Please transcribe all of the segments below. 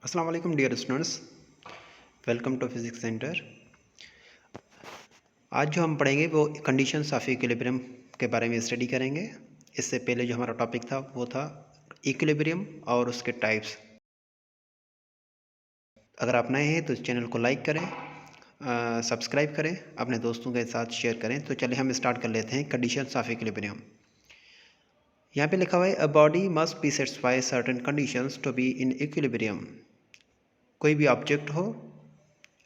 अस्सलाम वालेकुम dear students, welcome to physics centre. आज जो हम पढ़ेंगे वो कंडीशंस ऑफ इक्विलिब्रियम के बारे में स्टडी करेंगे। इससे पहले जो हमारा टॉपिक था वो था इक्विलिब्रियम और उसके टाइप्स। अगर आप नए हैं तो इस चैनल को लाइक करें, सब्सक्राइब करें, अपने दोस्तों के साथ शेयर करें। तो चलिए हम स्टार्ट कर लेते हैं कंडीशंस ऑफ इक्विलिब्रियम। यहाँ पे लिखा हुआ है a body must be satisfy certain conditions to be in equilibrium. कोई भी ऑब्जेक्ट हो,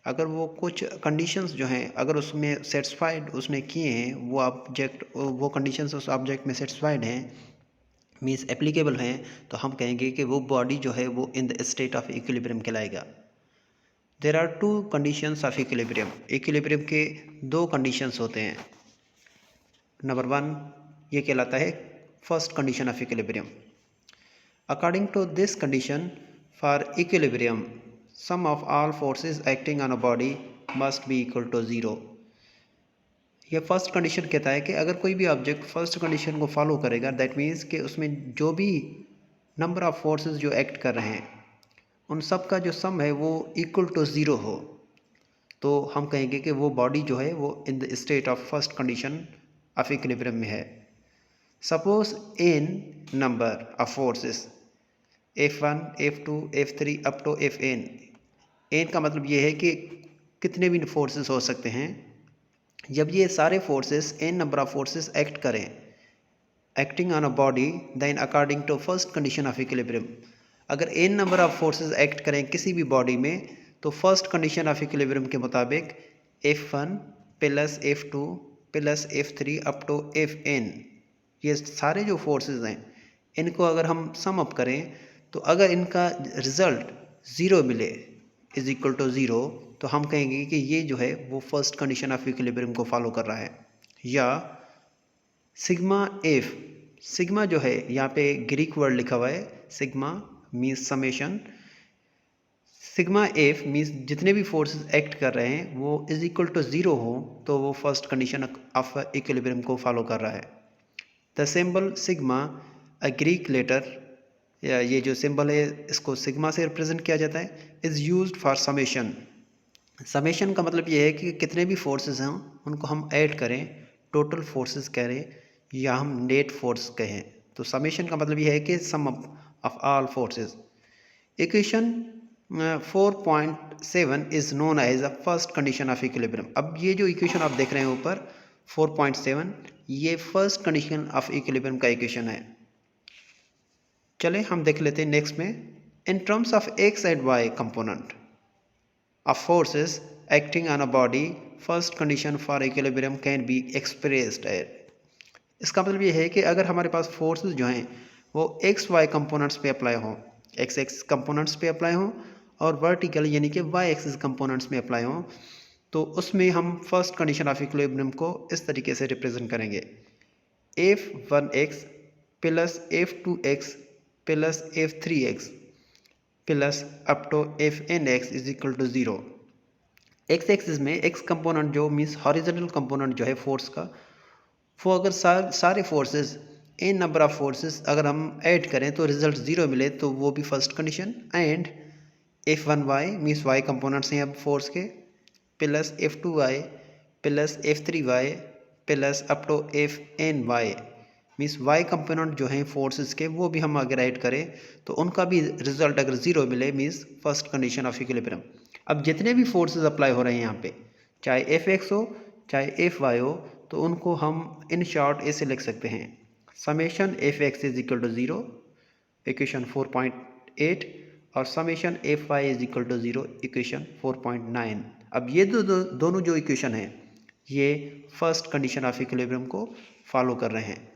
अगर वो कुछ कंडीशंस जो हैं अगर उसमें सेटिस्फाइड उसने किए हैं, वो कंडीशंस उस ऑब्जेक्ट में सेटिस्फाइड हैं, मीन्स एप्लीकेबल हैं, तो हम कहेंगे कि वो बॉडी जो है वो in the state of equilibrium कहलाएगा। There are two conditions of equilibrium. Equilibrium के दो कंडीशंस होते हैं। नंबर वन ये कहलाता है first condition of equilibrium. According to this condition for equilibrium sum of all forces acting on a body must be equal to zero. ये first condition कहता है कि अगर कोई भी ऑब्जेक्ट फर्स्ट कंडीशन को फॉलो करेगा, दैट मीन्स कि उसमें जो भी नंबर ऑफ फोर्सेस जो एक्ट कर रहे हैं उन सब का जो सम है वो इक्वल टू ज़ीरो हो, तो हम कहेंगे कि वो बॉडी जो है वो in the state of first condition of equilibrium में है। Suppose n number of forces F1, F2, F3 up to Fn। N का मतलब ये है कि कितने भी फोर्सेस हो सकते हैं। जब ये सारे forces N number of forces act करें acting on a body, then according to first condition of equilibrium, अगर N number of forces act करें किसी भी बॉडी में, तो फर्स्ट कंडीशन ऑफ इक्विलिब्रियम के मुताबिक F1 plus F2 plus F3 up to Fn, ये सारे जो फोर्सेस हैं इनको अगर हम सम अप करें तो अगर इनका रिज़ल्ट ज़ीरो मिले इज इक्वल टू ज़ीरो, तो हम कहेंगे कि ये जो है वो फर्स्ट कंडीशन ऑफ इक्विलिब्रियम को फॉलो कर रहा है। या सिग्मा एफ, सिग्मा जो है यहाँ पे ग्रीक वर्ड लिखा हुआ है, sigma means summation. Sigma F means जितने भी फोर्सेस एक्ट कर रहे हैं वो इज इक्वल टू ज़ीरो हो, तो वो फर्स्ट कंडीशन ऑफ इक्विलिब्रियम को फॉलो कर रहा है। The symbol sigma a Greek letter, या ये जो सिंबल है इसको सिग्मा से रिप्रेजेंट किया जाता है, is used for summation. Summation का मतलब ये है कि कितने भी फोर्सेस हैं उनको हम ऐड करें, टोटल फोर्सेस करें या हम नेट फोर्स कहें, तो समेशन का मतलब ये है कि sum of all forces. Equation 4.7 is known as a first condition of equilibrium. अब ये जो इक्वेशन आप देख रहे हैं ऊपर 4.7, ये फर्स्ट कंडीशन ऑफ इक्विलिब्रियम का इक्वेशन है। चले हम देख लेते हैं नेक्स्ट में। In terms of x and y component of forces acting on a body, first condition for equilibrium can be expressed at. इसका मतलब ये है कि अगर हमारे पास फोर्सेस जो हैं वो एक्स वाई कंपोनेंट्स पे अप्लाई हों, एक्स एक्स कंपोनेंट्स पे अप्लाई हों और वर्टिकल यानी कि वाई एक्सिस कंपोनेंट्स में अप्लाई हों, तो उसमें हम फर्स्ट कंडीशन ऑफ इक्विलिब्रियम को इस तरीके से रिप्रेजेंट करेंगे। F1x plus F2x plus F3x plus up to Fnx is equal to zero. X axis में एक्स कंपोनेंट जो मीन्स हॉरिजॉन्टल कंपोनेंट जो है फोर्स का, वो अगर सारे forces N number of forces अगर हम ऐड करें तो रिजल्ट ज़ीरो मिले, तो वो भी first condition. And F1y means y components हैं अब फोर्स के, plus F2y plus F3y plus up to Fny means y component जो हैं फोर्सेस के, वो भी हम अगर ऐड करें तो उनका भी रिजल्ट अगर ज़ीरो मिले means first condition of equilibrium. अब जितने भी फोर्सेस अप्लाई हो रहे हैं यहाँ पे, चाहे Fx हो चाहे Fy हो, तो उनको हम इन शॉर्ट ऐसे लिख सकते हैं, summation Fx is equal to zero equation 4.8 और summation Fy is equal to zero equation 4.9। अब ये दोनों जो इक्वेशन हैं ये फर्स्ट कंडीशन ऑफ इक्विलिब्रियम को फॉलो कर रहे हैं।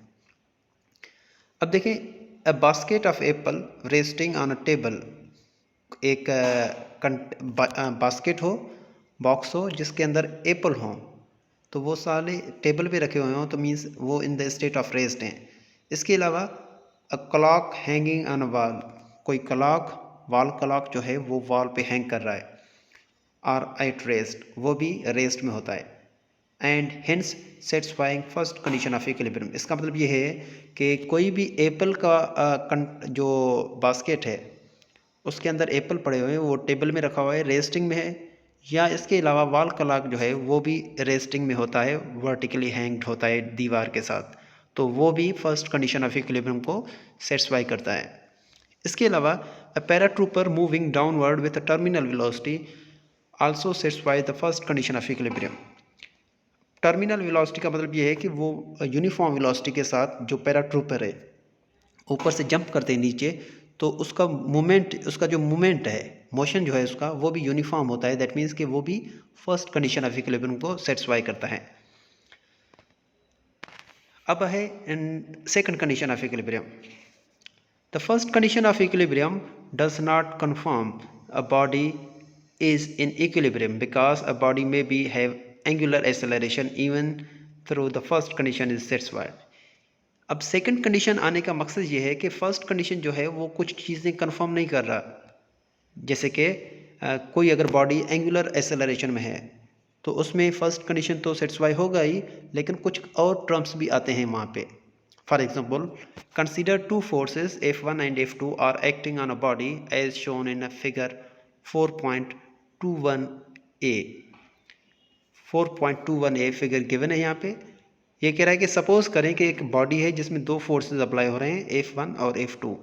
अब देखें, a basket of apple resting on a table, एक बास्केट हो, बॉक्स हो जिसके अंदर एप्पल हों, तो वो सारे टेबल पे रखे हुए हों, तो मीन्स वो in the state of rest हैं। इसके अलावा a clock hanging on a wall, कोई क्लॉक वॉल क्लॉक जो है वो वॉल पे हैंग कर रहा है, और एट रेस्ट, वो भी रेस्ट में होता है। And hence satisfying first condition of equilibrium. इसका मतलब ये है कि कोई भी एप्पल का जो बास्केट है उसके अंदर एप्पल पड़े हुए हैं, वो टेबल में रखा हुआ है, रेस्टिंग में है, या इसके अलावा वॉल क्लॉक जो है वो भी रेस्टिंग में होता है, वर्टिकली हैंग्ड होता है दीवार के साथ, तो वो भी फर्स्ट कंडीशन ऑफ इक्विलिब्रियम को सेटिस्फाई करता है। इसके अलावा अ paratrooper moving downward with a terminal velocity also satisfy the first condition of equilibrium. Terminal velocity का मतलब ये है कि वो यूनिफॉर्म वेलोसिटी के साथ जो पैराट्रूपर है ऊपर से जंप करते हैं नीचे, तो उसका मूवमेंट, उसका जो मूवमेंट है, मोशन जो है उसका, वो भी यूनिफॉर्म होता है। दैट मीन्स कि वो भी फर्स्ट कंडीशन ऑफ इक्विलिब्रियम को सेटिस्फाई करता है। अब है second condition of equilibrium. The first condition of equilibrium does not confirm a body is in equilibrium because a body may be have angular acceleration even though the first condition is satisfied। अब second condition आने का मकसद ये है कि first condition जो है वो कुछ चीज़ें कंफर्म नहीं कर रहा। जैसे कि कोई अगर बॉडी एंगुलर एक्सेलरेशन में है तो उसमें फर्स्ट कंडीशन तो सेटिस्फाई होगा ही, लेकिन कुछ और टर्म्स भी आते हैं वहाँ पे। For example, consider two forces F1 and F2 are acting on a body as shown in a figure 4.21a। 4.21a figure given है यहाँ पे। ये कह रहा है कि सपोज करें कि एक बॉडी है जिसमें दो फोर्सेस अप्लाई हो रहे हैं, F1 और F2।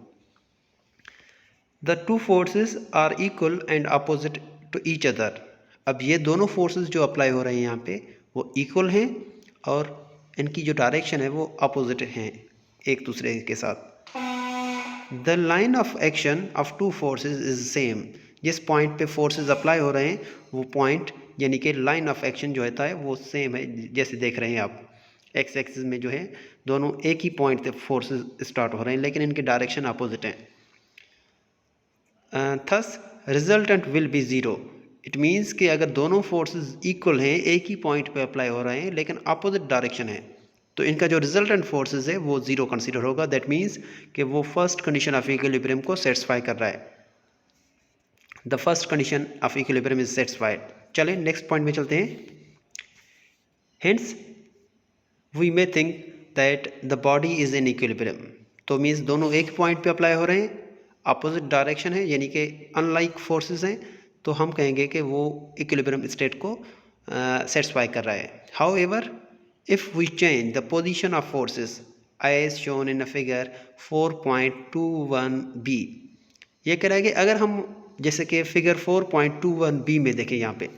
The two forces are equal and opposite to each other. अब ये दोनों फोर्सेस जो अप्लाई हो रहे हैं यहाँ पे वो इक्वल हैं और इनकी जो डायरेक्शन है वो अपोजिट हैं एक दूसरे के साथ। The line of action of two forces is same. जिस पॉइंट पे फोर्सेस अप्लाई हो रहे हैं वो पॉइंट यानी कि लाइन ऑफ एक्शन जो होता है वो सेम है। जैसे देख रहे हैं आप, एक्स एक्सिस में जो है दोनों एक ही पॉइंट से फोर्सेस स्टार्ट हो रहे हैं, लेकिन इनके डायरेक्शन अपोजिट हैं। Thus resultant will be zero. It means कि अगर दोनों फोर्सेस इक्वल हैं, एक ही पॉइंट पे अप्लाई हो रहे हैं लेकिन अपोजिट डायरेक्शन है, तो इनका जो रिजल्टेंट फोर्सेस है वो ज़ीरो कंसीडर होगा। दैट मीन्स कि वो फर्स्ट कंडीशन ऑफ इक्विलिब्रियम को सेटिस्फाई कर रहा है। The first condition of equilibrium is satisfied. चलें नेक्स्ट पॉइंट में चलते हैं। Hence we may think that the body is in equilibrium. तो मीन्स दोनों एक पॉइंट पे अप्लाई हो रहे हैं, अपोजिट डायरेक्शन है, यानी कि अनलाइक फोर्सेस हैं, तो हम कहेंगे कि वो इक्विलिब्रियम स्टेट को सेटिस्फाई कर रहा है। However if we change the position of forces as shown in a figure 4.21b। ये कह रहा है कि अगर हम जैसे कि फिगर 4.21b में देखें, यहाँ पे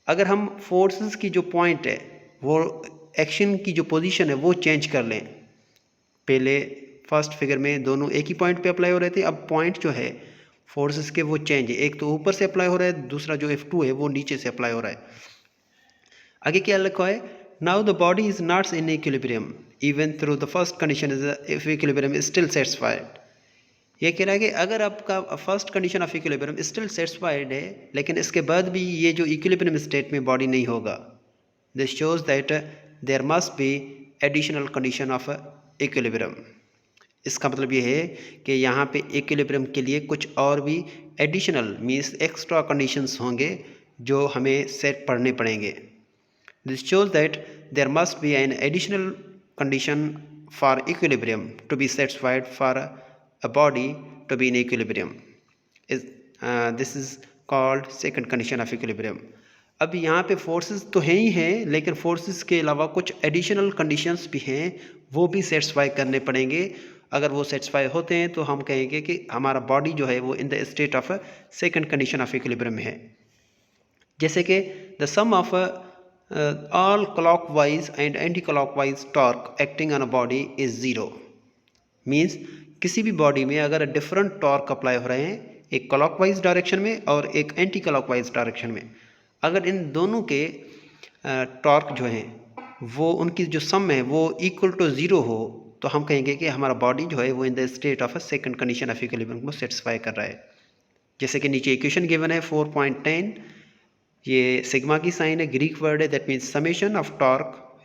अगर हम फोर्सेस की जो पॉइंट है वो एक्शन की जो पोजीशन है वो चेंज कर लें। पहले फर्स्ट फिगर में दोनों एक ही पॉइंट पे अप्लाई हो रहे थे, अब पॉइंट जो है फोर्सेस के वो चेंज है, एक तो ऊपर से अप्लाई हो रहा है, दूसरा जो F2 है वो नीचे से अप्लाई हो रहा है। आगे क्या लिखा है, now the body is not in equilibrium even through the first condition is equilibrium is still satisfied. ये कह रहा है कि अगर आपका first condition of equilibrium still satisfied है, लेकिन इसके बाद भी ये जो इक्विलिब्रियम स्टेट में बॉडी नहीं होगा, this shows that there must be additional condition of equilibrium. इसका मतलब ये है कि यहाँ पे इक्विलिब्रियम के लिए कुछ और भी एडिशनल मीन्स एक्स्ट्रा कंडीशंस होंगे जो हमें सेट पढ़ने पड़ेंगे। This shows that there must be an additional condition for equilibrium to be satisfied for a body to be in equilibrium is this is called second condition of equilibrium। अब यहाँ पे forces तो हैं ही हैं, लेकिन forces के अलावा कुछ एडिशनल कंडीशंस भी हैं, वो भी सेटिस्फाई करने पड़ेंगे। अगर वो सेटिस्फाई होते हैं तो हम कहेंगे कि हमारा बॉडी जो है वो in the state of second condition of equilibrium में है। जैसे कि the sum of all clockwise and anti clockwise torque acting on a body is zero. Means किसी भी बॉडी में अगर डिफरेंट टॉर्क अप्लाई हो रहे हैं, एक क्लॉकवाइज डायरेक्शन में और एक एंटी क्लॉकवाइज डायरेक्शन में, अगर इन दोनों के टॉर्क जो हैं वो उनकी जो सम है वो इक्वल टू ज़ीरो हो, तो हम कहेंगे कि हमारा बॉडी जो है वो in the state of a second condition of equilibrium को सेटिस्फाई कर रहा है। जैसे कि नीचे इक्वेशन गिवन है 4.10, ये सिग्मा की साइन है, ग्रीक वर्ड है, that means summation of torque.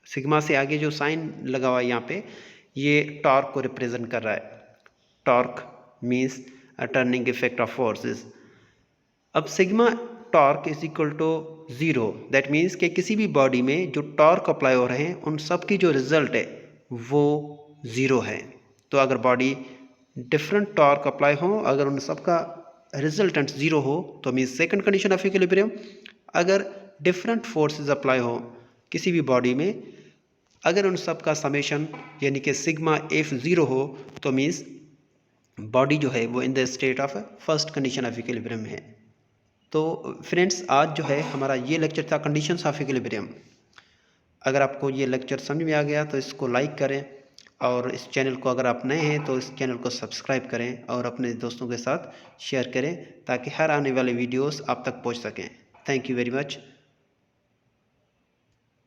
Sigma से आगे जो साइन लगा हुआ है यहाँ पे, ये टॉर्क को रिप्रेजेंट कर रहा है। Torque means turning effect of forces. अब sigma torque is equal to zero, that means कि किसी भी बॉडी में जो टॉर्क अप्लाई हो रहे हैं उन सब की जो रिजल्ट है वो ज़ीरो है। तो अगर बॉडी डिफरेंट टॉर्क अप्लाई हो, अगर उन सबका रिजल्टेंट ज़ीरो हो तो means second condition of equilibrium. अगर डिफरेंट फोर्सेस अप्लाई हो किसी भी बॉडी में, अगर उन सब का समेशन यानी कि सिग्मा एफ ज़ीरो हो तो मीन्स बॉडी जो है वो in the state of first condition of equilibrium है। तो फ्रेंड्स, आज जो है हमारा ये लेक्चर था कंडीशंस ऑफ इक्विलिब्रियम। अगर आपको ये लेक्चर समझ में आ गया तो इसको लाइक करें, और इस चैनल को अगर आप नए हैं तो इस चैनल को सब्सक्राइब करें और अपने दोस्तों के साथ शेयर करें ताकि हर आने वाले वीडियोस आप तक पहुंच सकें। Thank you very much.